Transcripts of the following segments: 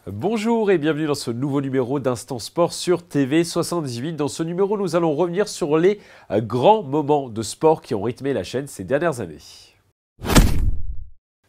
Bonjour et bienvenue dans ce nouveau numéro d'Instant Sport sur TV78. Dans ce numéro, nous allons revenir sur les grands moments de sport qui ont rythmé la chaîne ces dernières années.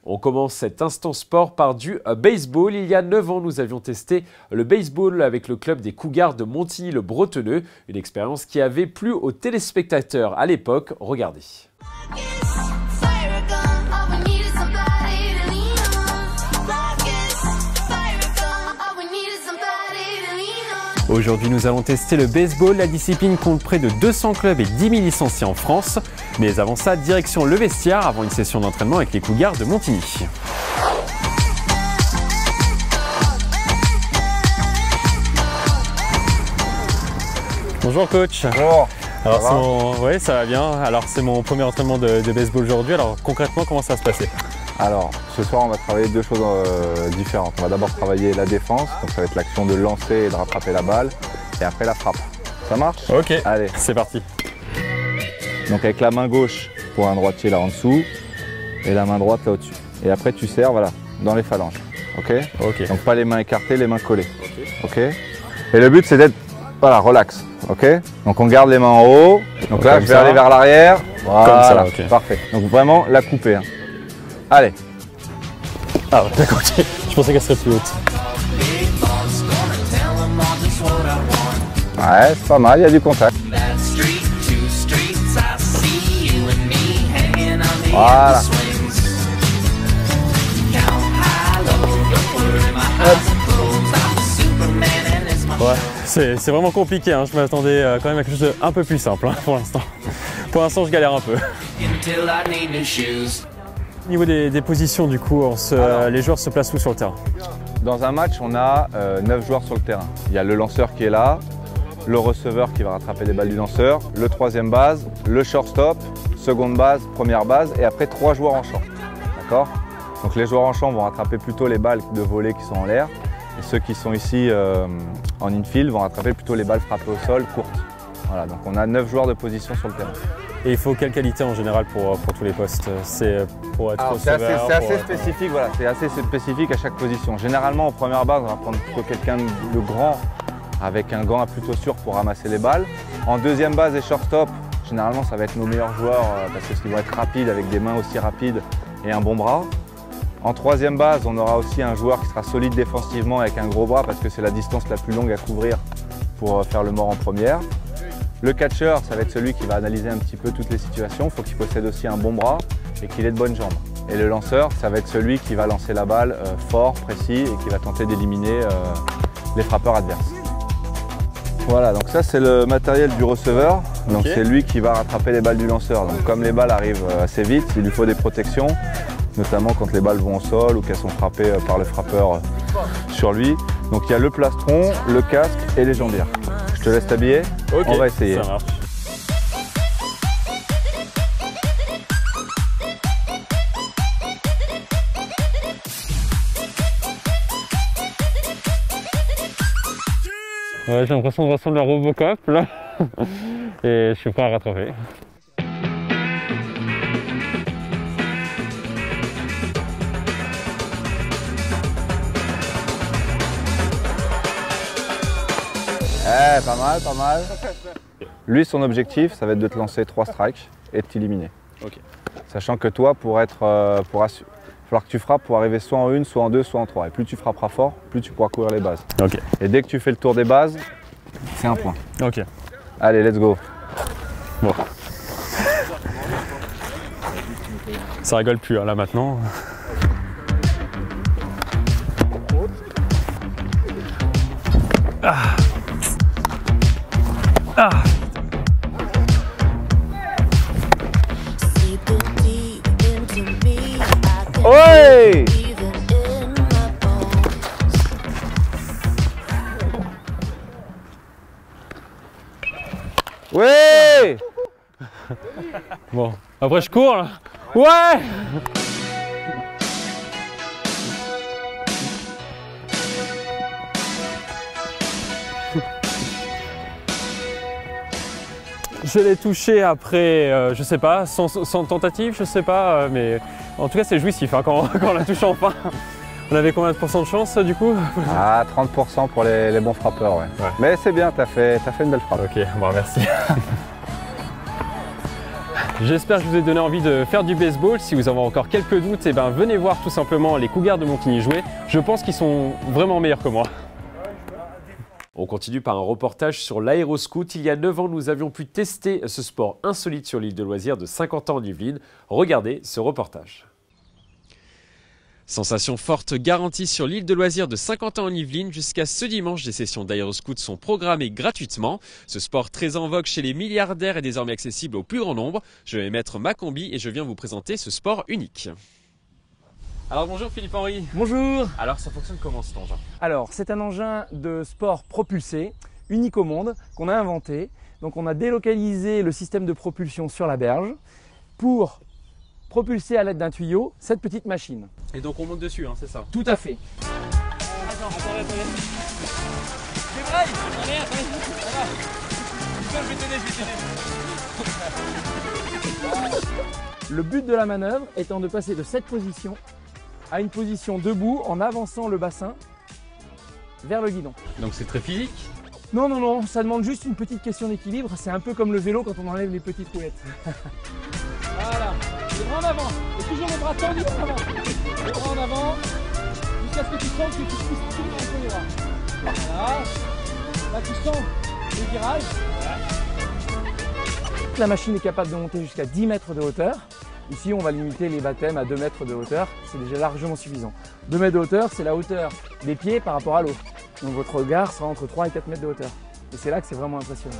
On commence cet Instant Sport par du baseball. Il y a 9 ans, nous avions testé le baseball avec le club des Cougars de Montigny-le-Bretonneux. Une expérience qui avait plu aux téléspectateurs à l'époque. Regardez. Aujourd'hui, nous allons tester le baseball. La discipline compte près de 200 clubs et 10 000 licenciés en France. Mais avant ça, direction le vestiaire avant une session d'entraînement avec les Cougars de Montigny. Bonjour coach. Bonjour. Alors ouais, ça va bien. Alors c'est mon premier entraînement de baseball aujourd'hui. Alors concrètement, comment ça va se passer? Alors, ce soir, on va travailler deux choses différentes. On va d'abord travailler la défense, donc ça va être l'action de lancer et de rattraper la balle, et après la frappe. Ça marche? Ok, allez, c'est parti. Donc avec la main gauche pour un droitier là en dessous, et la main droite là au-dessus. Et après tu serres, voilà, dans les phalanges. Ok? Ok. Donc pas les mains écartées, les mains collées. Ok? Et le but c'est d'être, voilà, relax. Ok? Donc on garde les mains en haut. Donc là, je vais aller vers l'arrière. Voilà, comme ça, okay. Parfait. Donc vraiment la couper. Hein. Allez. Ah ouais, d'accord, ok. Je pensais qu'elle serait plus haute. Ouais, c'est pas mal, il y a du contact. Voilà. Ouais, c'est vraiment compliqué, hein. Je m'attendais quand même à quelque chose d'un peu plus simple, hein, pour l'instant. Pour l'instant, je galère un peu. Au niveau des positions, du coup, les joueurs se placent où sur le terrain? Dans un match, on a 9 joueurs sur le terrain. Il y a le lanceur qui est là, le receveur qui va rattraper les balles du lanceur, le troisième base, le shortstop, seconde base, première base, et après 3 joueurs en champ. D'accord? Donc les joueurs en champ vont rattraper plutôt les balles de volée qui sont en l'air, et ceux qui sont ici en infield vont rattraper plutôt les balles frappées au sol courtes. Voilà, donc on a 9 joueurs de position sur le terrain. Et il faut quelle qualité en général pour tous les postes? C'est pour être receveur? C'est assez spécifique, voilà, c'est assez spécifique à chaque position. Généralement en première base, on va prendre plutôt quelqu'un de grand avec un gant plutôt sûr pour ramasser les balles. En deuxième base et shortstop, généralement ça va être nos meilleurs joueurs parce qu'ils vont être rapides avec des mains aussi rapides et un bon bras. En troisième base, on aura aussi un joueur qui sera solide défensivement avec un gros bras parce que c'est la distance la plus longue à couvrir pour faire le mort en première. Le catcher, ça va être celui qui va analyser un petit peu toutes les situations. Il faut qu'il possède aussi un bon bras et qu'il ait de bonnes jambes. Et le lanceur, ça va être celui qui va lancer la balle fort, précis et qui va tenter d'éliminer les frappeurs adverses. Voilà, donc ça c'est le matériel du receveur. Donc c'est lui qui va rattraper les balles du lanceur. Donc comme les balles arrivent assez vite, il lui faut des protections, notamment quand les balles vont au sol ou qu'elles sont frappées par le frappeur sur lui. Donc il y a le plastron, le casque et les jambières. Je te laisse t'habiller, okay, on va essayer. Ça marche. Ouais, j'ai l'impression de ressembler à Robocop là. Et je suis prêt à rattraper. Eh, pas mal, pas mal. Lui, son objectif, ça va être de te lancer 3 strikes et de t'éliminer. Okay. Sachant que toi, il va falloir que tu frappes pour arriver soit en 1, soit en 2, soit en 3. Et plus tu frapperas fort, plus tu pourras courir les bases. Okay. Et dès que tu fais le tour des bases, c'est un point. Ok. Allez, let's go. Bon. Ça rigole plus hein, là maintenant. Ah. Ah. Ouais. Ouais. Bon, après je cours là. Ouais. Je l'ai touché après, je sais pas, sans tentative, je sais pas, mais en tout cas c'est jouissif hein, quand on la touche enfin. On avait combien de pourcents de chance du coup? Ah, 30% pour les bons frappeurs, ouais. Mais c'est bien, t'as fait une belle frappe. Ok, bon merci. J'espère que je vous ai donné envie de faire du baseball. Si vous avez encore quelques doutes, eh ben, venez voir tout simplement les Cougars de Montigny jouer. Je pense qu'ils sont vraiment meilleurs que moi. On continue par un reportage sur l'aéroscoot. Il y a 9 ans, nous avions pu tester ce sport insolite sur l'île de loisirs de Saint-Quentin-en-Yvelines. Regardez ce reportage. Sensation forte garantie sur l'île de loisirs de Saint-Quentin-en-Yvelines. Jusqu'à ce dimanche, des sessions d'aéroscoot sont programmées gratuitement. Ce sport très en vogue chez les milliardaires est désormais accessible au plus grand nombre. Je vais mettre ma combi et je viens vous présenter ce sport unique. Alors bonjour Philippe-Henri. Bonjour. Alors ça fonctionne comment cet engin? Alors c'est un engin de sport propulsé, unique au monde, qu'on a inventé. Donc on a délocalisé le système de propulsion sur la berge pour propulser à l'aide d'un tuyau cette petite machine. Et donc on monte dessus, hein, c'est ça? Tout à fait. Attends, attendez. C'est vrai. Attendez. Je vais t'aider. Le but de la manœuvre étant de passer de cette position à une position debout en avançant le bassin vers le guidon. Donc c'est très physique? Non, non, non, ça demande juste une petite question d'équilibre. C'est un peu comme le vélo quand on enlève les petites roulettes. Voilà, les bras en avant, et toujours les bras tendus en avant. Les bras en avant, jusqu'à ce que tu sens que tu puisses tout un peu les bras. Voilà, là tu sens le virage. La machine est capable de monter jusqu'à 10 mètres de hauteur. Ici, on va limiter les baptêmes à 2 mètres de hauteur. C'est déjà largement suffisant. 2 mètres de hauteur, c'est la hauteur des pieds par rapport à l'eau. Donc votre regard sera entre 3 et 4 mètres de hauteur. Et c'est là que c'est vraiment impressionnant.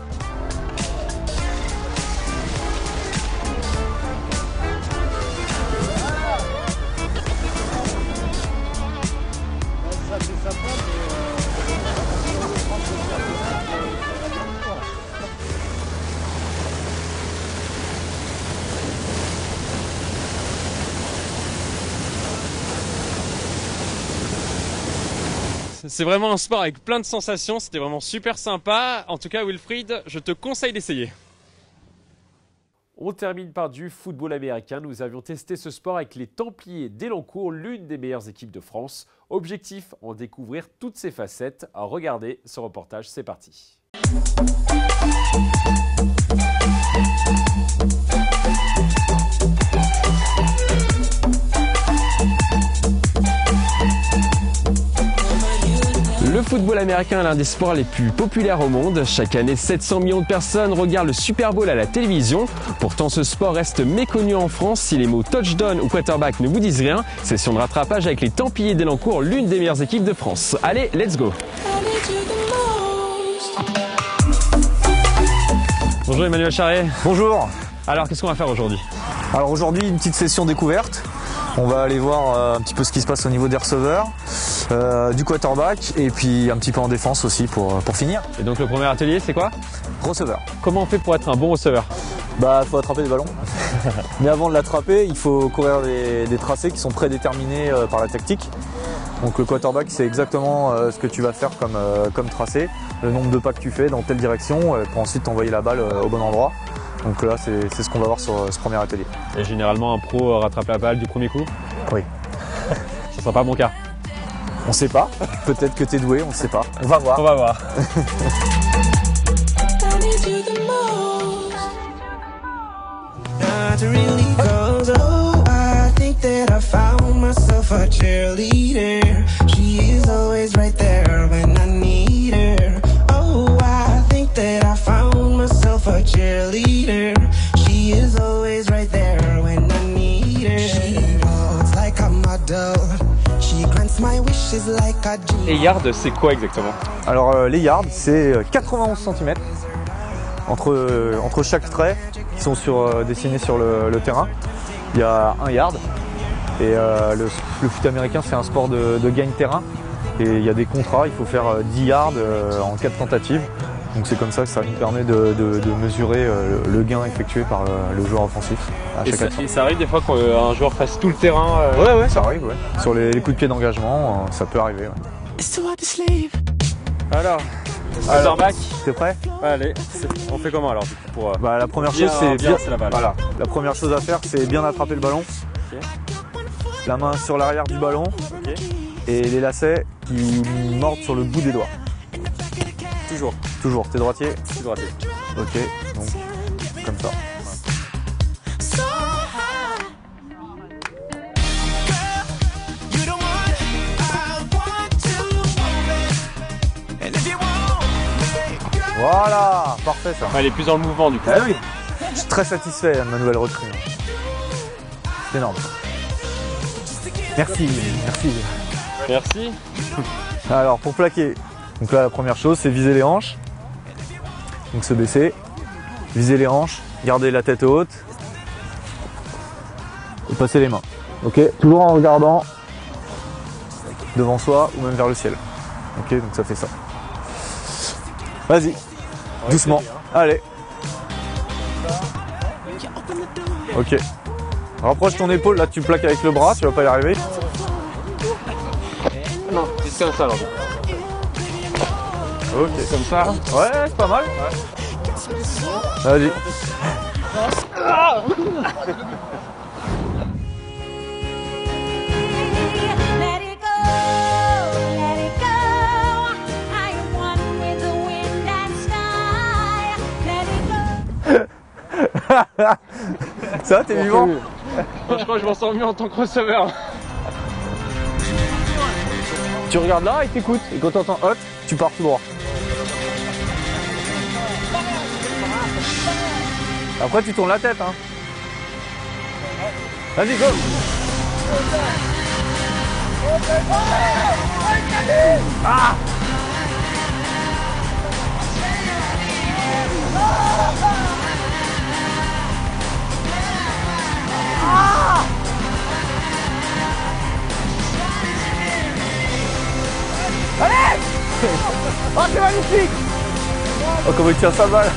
C'est vraiment un sport avec plein de sensations, c'était vraiment super sympa. En tout cas Wilfried, je te conseille d'essayer. On termine par du football américain. Nous avions testé ce sport avec les Templiers d'Elancourt, l'une des meilleures équipes de France. Objectif, en découvrir toutes ses facettes. Regardez ce reportage, c'est parti. Le football américain est l'un des sports les plus populaires au monde. Chaque année, 700 millions de personnes regardent le Super Bowl à la télévision. Pourtant, ce sport reste méconnu en France. Si les mots touchdown ou quarterback ne vous disent rien, session de rattrapage avec les Templiers d'Elancourt, l'une des meilleures équipes de France. Allez, let's go! Bonjour Emmanuel Charret. Bonjour. Alors, qu'est-ce qu'on va faire aujourd'hui? Alors aujourd'hui, une petite session découverte. On va aller voir un petit peu ce qui se passe au niveau des receveurs, du quarterback et puis un petit peu en défense aussi pour finir. Et donc le premier atelier, c'est quoi? Receveur. Comment on fait pour être un bon receveur? Bah, faut attraper des ballons. Mais avant de l'attraper, il faut courir des tracés qui sont prédéterminés par la tactique. Donc le quarterback, c'est exactement ce que tu vas faire comme tracé, le nombre de pas que tu fais dans telle direction pour ensuite envoyer la balle au bon endroit. Donc là, c'est ce qu'on va voir sur ce premier atelier. Et généralement, un pro rattrape la balle du premier coup? Oui. Ce sera pas mon cas. On sait pas. Peut-être que t'es doué, on sait pas. On va voir. On va voir. Et yard, c'est quoi exactement? Alors les yards, c'est 91 cm entre chaque trait qui sont dessinés sur le terrain. Il y a un yard et le foot américain, c'est un sport de gain de terrain et il y a des contrats, il faut faire 10 yards en 4 tentatives. Donc c'est comme ça que ça nous permet de mesurer le gain effectué par le joueur offensif à chaque action. Et ça arrive des fois qu'un joueur fasse tout le terrain Ouais, ça arrive. Ouais. Sur les coups de pied d'engagement, ça peut arriver. Ouais. Alors, quarterback, t'es prêt? allez, on fait comment alors pour, La première chose, c'est bien. La balle. Voilà. La première chose à faire, c'est bien attraper le ballon. Okay. La main sur l'arrière du ballon. Okay. et les lacets qui mordent sur le bout des doigts. Toujours. Toujours, t'es droitier? Je suis droitier. Ok, donc comme ça. Voilà, parfait ça. Elle est plus dans le mouvement du coup. Ah oui, je suis très satisfait de ma nouvelle recrue. C'est énorme. Merci, merci. Merci. Alors pour plaquer, donc là la première chose c'est viser les hanches. Donc se baisser, viser les hanches, garder la tête haute et passer les mains. Ok, toujours en regardant devant soi ou même vers le ciel. Ok, donc ça fait ça. Vas-y, doucement. Allez. Ok. Rapproche ton épaule, là tu plaques avec le bras, tu vas pas y arriver. Non, c'est comme ça alors. Ok. Comme ça. Ouais, c'est pas mal. Vas-y. Let it go, let it go. I am one with the wind and sky. Let it go. Ça, t'es vivant? Je crois que je m'en sens mieux en tant que receveur. Tu regardes là et t'écoutes. Et quand t'entends hot, tu pars tout droit. Après, tu tournes la tête. Hein. Vas-y, go! Ah! Allez! Oh, c'est magnifique! Oh, comment il tient sa balle!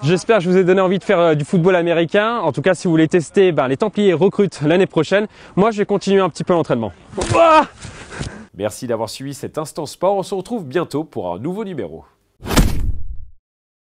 J'espère que je vous ai donné envie de faire du football américain. En tout cas, si vous voulez tester, les Templiers recrutent l'année prochaine. Moi, je vais continuer un petit peu l'entraînement. Merci d'avoir suivi cet Instant Sport. On se retrouve bientôt pour un nouveau numéro.